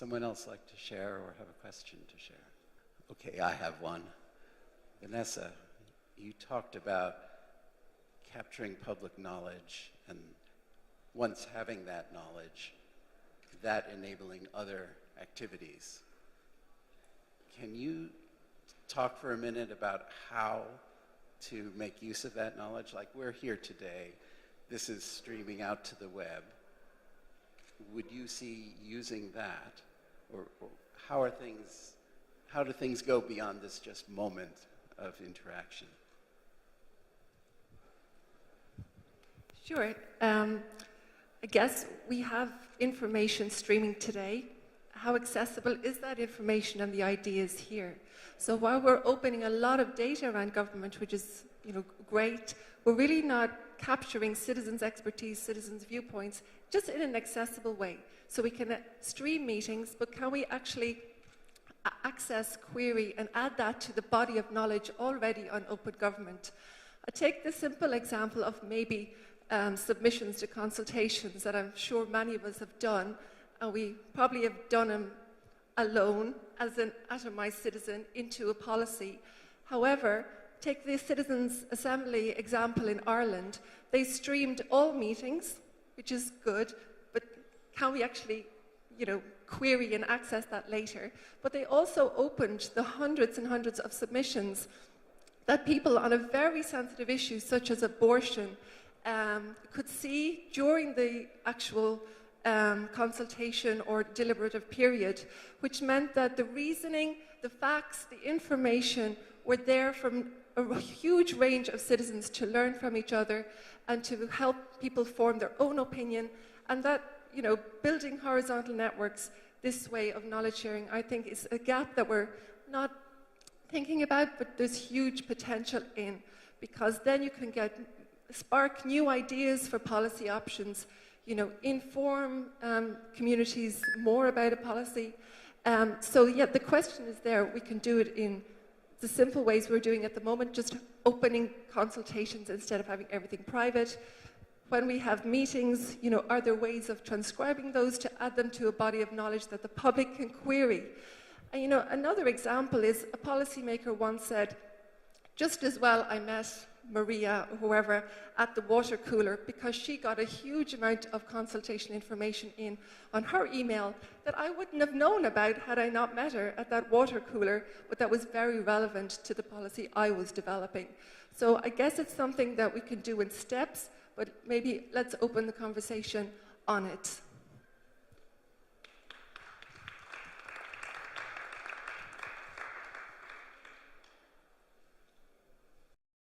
someone else like to share or have a question to share? Okay, I have one. Vanessa, you talked about capturing public knowledge and once having that knowledge, that enabling other activities. Can you talk for a minute about how to make use of that knowledge? Like, we're here today, this is streaming out to the web. Would you see using that, or how do things go beyond this just moment of interaction? Sure. I guess we have information streaming today. How accessible is that information and the ideas here? So while we're opening a lot of data around government, which is great, we're really not capturing citizens' expertise, citizens' viewpoints, just in an accessible way. So we can stream meetings, but can we actually access, query, and add that to the body of knowledge already on open government? I take the simple example of maybe submissions to consultations that I'm sure many of us have done, and we probably have done them alone as an atomized citizen into a policy. However, take the Citizens' Assembly example in Ireland. They streamed all meetings, which is good, but can we actually, query and access that later? But they also opened the hundreds and hundreds of submissions that people on a very sensitive issue, such as abortion, could see during the actual consultation or deliberative period, which meant that the reasoning, the facts, the information were there from a huge range of citizens to learn from each other and to help people form their own opinion. And that, building horizontal networks, this way of knowledge sharing, I think is a gap that we're not thinking about, but there's huge potential in, because then you can spark new ideas for policy options, inform communities more about a policy. So yeah, the question is there. We can do it in the simple ways we're doing at the moment, just opening consultations instead of having everything private. When we have meetings, are there ways of transcribing those to add them to a body of knowledge that the public can query? And another example is a policymaker once said, just as well I met Maria or whoever at the water cooler because she got a huge amount of consultation information in on her email that I wouldn't have known about had I not met her at that water cooler, but that was very relevant to the policy I was developing. So I guess it's something that we can do in steps, but maybe let's open the conversation on it.